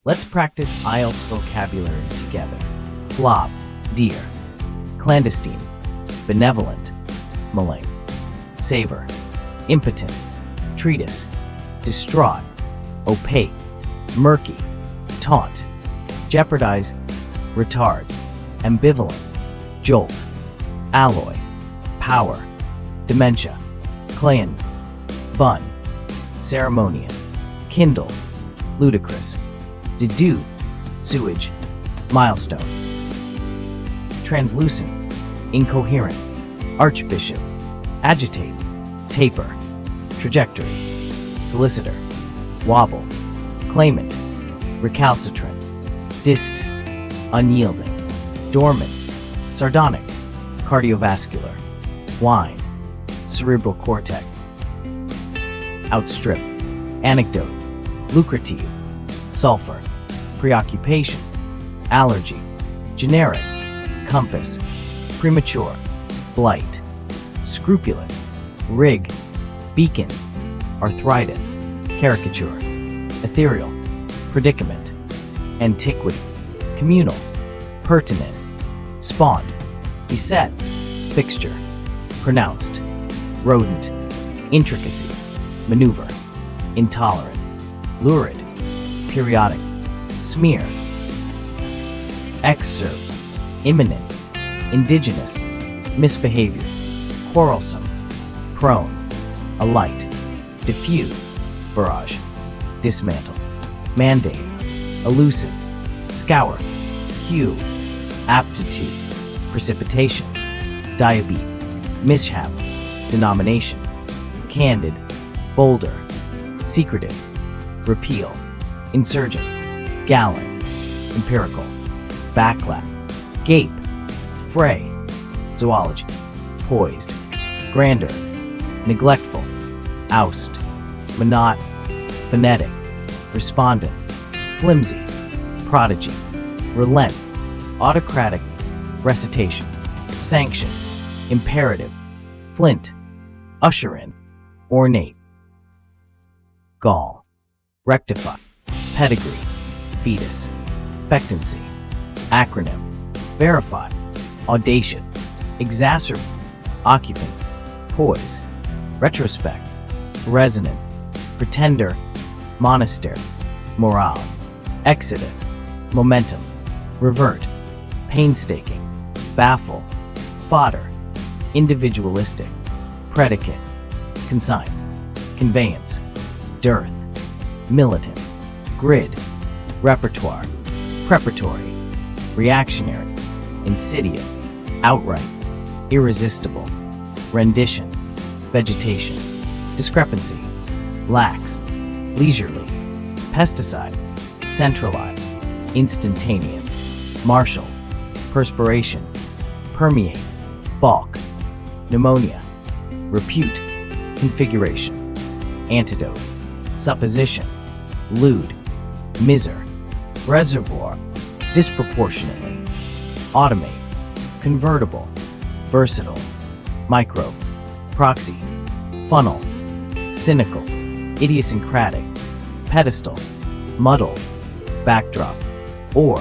Let's practice IELTS vocabulary together. Flop, dear. Clandestine, benevolent, malign. Savor, impotent. Treatise, distraught, opaque, murky, taunt. Jeopardize, retard. Ambivalent, jolt. Alloy, power. Dementia, clan. Bun, ceremonial. Kindle, ludicrous. Dedude, sewage. Milestone. Translucent, incoherent. Archbishop, agitate. Taper, trajectory. Solicitor, wobble. Claimant, recalcitrant. Dist, unyielding. Dormant, sardonic. Cardiovascular, wine. Cerebral cortex. Outstrip, anecdote. Lucrative, sulfur. Preoccupation, allergy. Generic, compass. Premature, blight. Scrupulent, rig. Beacon, arthritis. Caricature, ethereal. Predicament, antiquity. Communal, pertinent. Spawn, beset. Fixture, pronounced. Rodent, intricacy. Maneuver, intolerant. Lurid, periodic. Smear, excerpt. Imminent, indigenous. Misbehavior, quarrelsome. Prone, alight. Diffuse, barrage. Dismantle, mandate. Elusive, scour. Hue, aptitude. Precipitation, diabetes. Mishap, denomination. Candid, boulder. Secretive, repeal. Insurgent, gallant. Empirical, backlap. Gape, fray. Zoology, poised. Grandeur, neglectful. Oust, monot. Phonetic, respondent. Flimsy, prodigy. Relent, autocratic. Recitation, sanction. Imperative, flint. Usher in, ornate. Gall, rectify. Pedigree, fetus. Expectancy, acronym. Verify, audacious. Exacerbate, occupant. Poise, retrospect. Resonant, pretender. Monastery, morale. Exodus, momentum. Revert, painstaking. Baffle, fodder. Individualistic, predicate. Consign, conveyance. Dearth, militant. Grid, repertoire. Preparatory, reactionary. Insidious, outright. Irresistible, rendition. Vegetation, discrepancy. Lax, leisurely. Pesticide, centralized. Instantaneous, martial. Perspiration, permeate. Balk, pneumonia. Repute, configuration. Antidote, supposition. Lewd, miser. Reservoir, disproportionately. Automate, convertible. Versatile, microbe. Proxy, funnel. Cynical, idiosyncratic. Pedestal, muddle. Backdrop, or.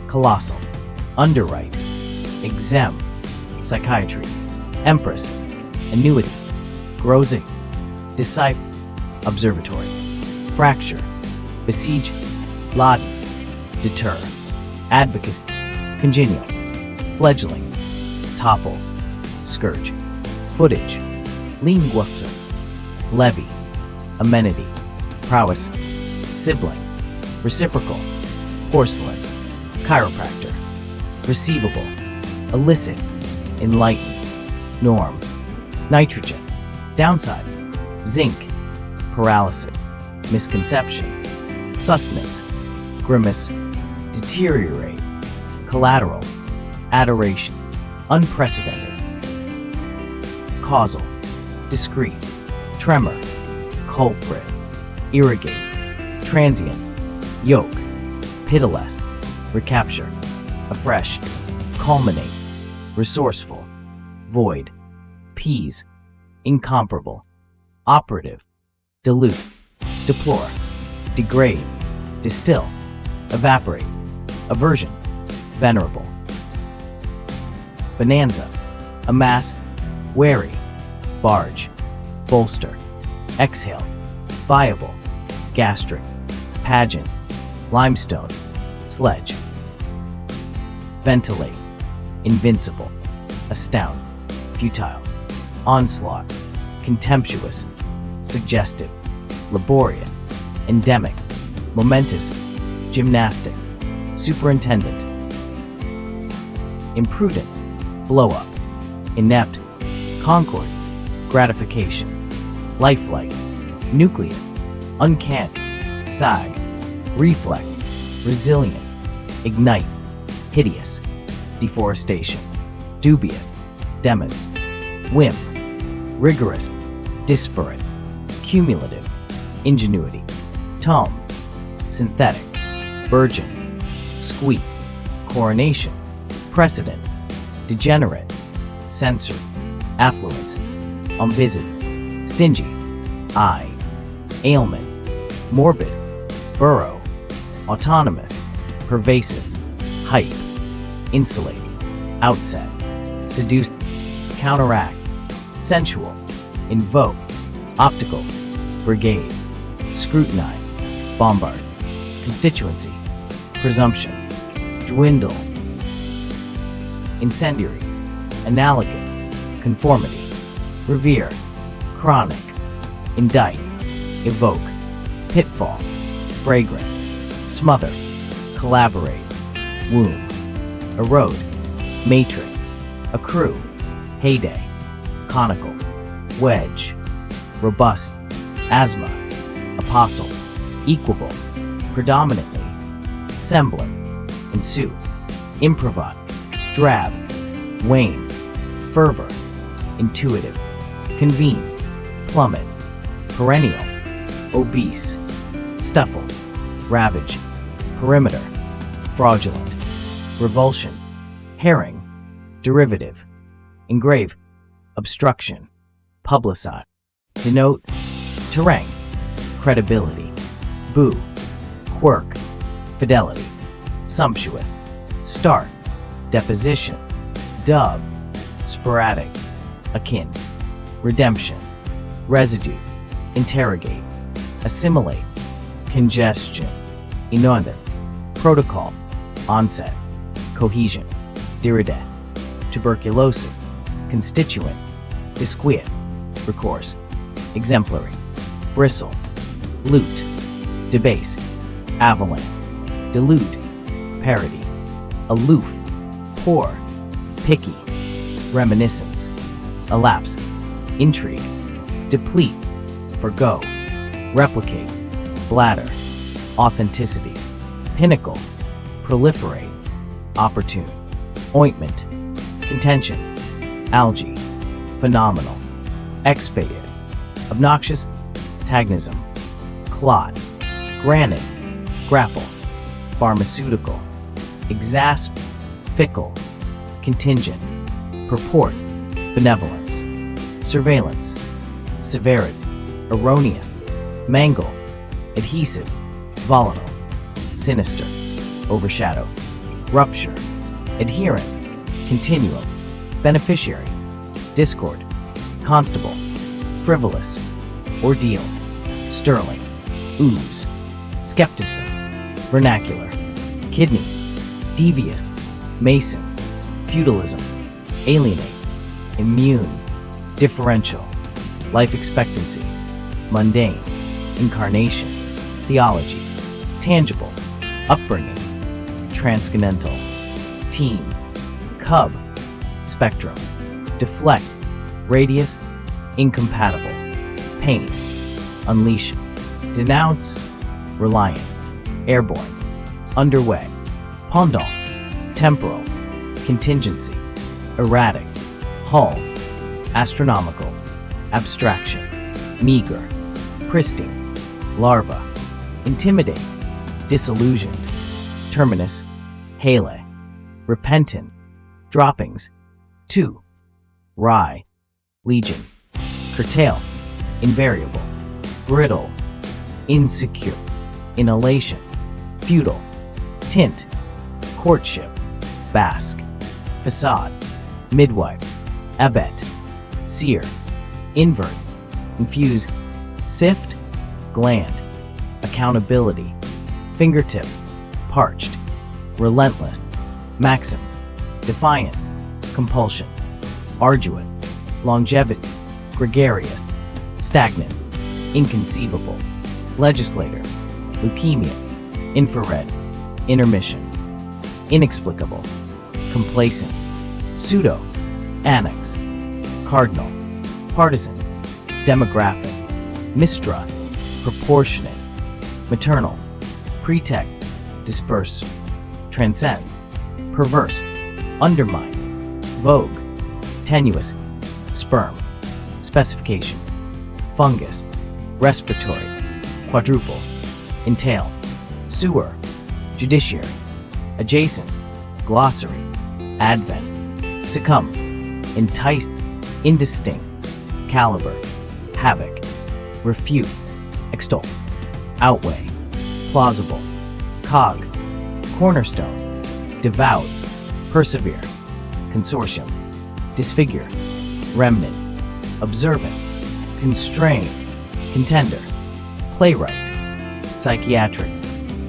Colossal, underwrite. Exempt, psychiatry. Empress, annuity. Grossing, decipher. Observatory, fracture. Besiege, laden. Deter, advocacy. Congenial, fledgling. Topple, scourge. Footage, linguister. Levy, amenity. Prowess, sibling. Reciprocal, porcelain. Chiropractor, receivable. Illicit, enlighten. Norm, nitrogen. Downside, zinc. Paralysis, misconception. Sustenance, grimace. Deteriorate, collateral. Adoration, unprecedented. Causal, discrete. Tremor, culprit. Irrigate, transient. Yoke, pitiless. Recapture, afresh. Culminate, resourceful. Void, peas. Incomparable, operative. Dilute, deplore. Degrade, distill. evaporate, aversion, venerable. Bonanza, amass, wary, barge, bolster, exhale, viable, gastric, pageant, limestone, sledge. Ventilate, invincible, astound, futile, onslaught, contemptuous, suggestive, laborious, endemic, momentous, gymnastic, superintendent. Imprudent, blow up, inept, concord, gratification, lifelike, nuclear, uncanny, sag, reflect, resilient, ignite, hideous, deforestation, dubious, demus, whim, rigorous, disparate, cumulative, ingenuity, tome, synthetic, burgeon, squeak, coronation, precedent, degenerate, censored, affluence, unvisit, stingy, eye, ailment, morbid, burrow, autonomous, pervasive, hype, insulate, outset, seduce, counteract, sensual, invoke, optical, brigade, scrutinize, bombard, constituency, presumption, dwindle, incendiary, analogous, conformity, revere, chronic, indict, evoke, pitfall, fragrant, smother, collaborate, womb, erode, matrix, accrue, heyday, conical, wedge, robust, asthma, apostle, equable, predominantly, semblant, ensue, improvise, drab, wane, fervor, intuitive, convene, plummet, perennial, obese, stuffle, ravage, perimeter, fraudulent, revulsion, herring, derivative, engrave, obstruction, publicize, denote, terrain, credibility, boo, quirk, fidelity, sumptuous, start, deposition, dub, sporadic, akin, redemption, residue, interrogate, assimilate, congestion, inundant, protocol, onset, cohesion, diride, tuberculosis, constituent, disquiet, recourse, exemplary, bristle, loot, debase, avalanche, delude, parody, aloof, poor, picky, reminiscence, elapse, intrigue, deplete, forgo, replicate, bladder, authenticity, pinnacle, proliferate, opportune, ointment, contention, algae, phenomenal, expiated, obnoxious, tagnism, clot, granite, grapple, pharmaceutical, exasp, fickle, contingent, purport, benevolence, surveillance, severity, erroneous, mangle, adhesive, volatile, sinister, overshadow, rupture, adherent, continuum, beneficiary, discord, constable, frivolous, ordeal, sterling, ooze, skepticism, vernacular, kidney, devious, mason, feudalism, alienate, immune, differential, life expectancy, mundane, incarnation, theology, tangible, upbringing, transcontinental, team, cub, spectrum, deflect, radius, incompatible, pain, unleash, denounce, reliant, airborne, underway, pendant, temporal, contingency, erratic, hull, astronomical, abstraction, meager, pristine, larva, intimidate, disillusioned, terminus, hale, repentant, droppings, 2, rye, legion, curtail, invariable, brittle, insecure, inhalation, feudal, tint, courtship, basque, facade, midwife, abet, sear, invert, infuse, sift, gland, accountability, fingertip, parched, relentless, maxim, defiant, compulsion, arduous, longevity, gregarious, stagnant, inconceivable, legislator, leukemia, infrared, intermission, inexplicable, complacent, pseudo, annex, cardinal, partisan, demographic, mistra, proportionate, maternal, pretext, disperse, transcend, perverse, undermine, vogue, tenuous, sperm, specification, fungus, respiratory, quadruple, entail, sewer, judiciary, adjacent, glossary, advent, succumb, entice, indistinct, caliber, havoc, refute, extol, outweigh, plausible, cog, cornerstone, devout, persevere, consortium, disfigure, remnant, observant, constrain, contender, playwright, psychiatric,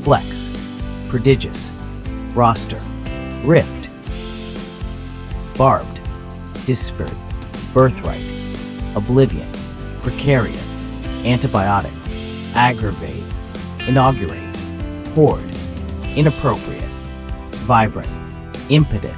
flex, prodigious, roster, rift, barbed, disparate, birthright, oblivion, precariat, antibiotic, aggravate, inaugurate, horde, inappropriate, vibrant, impotent,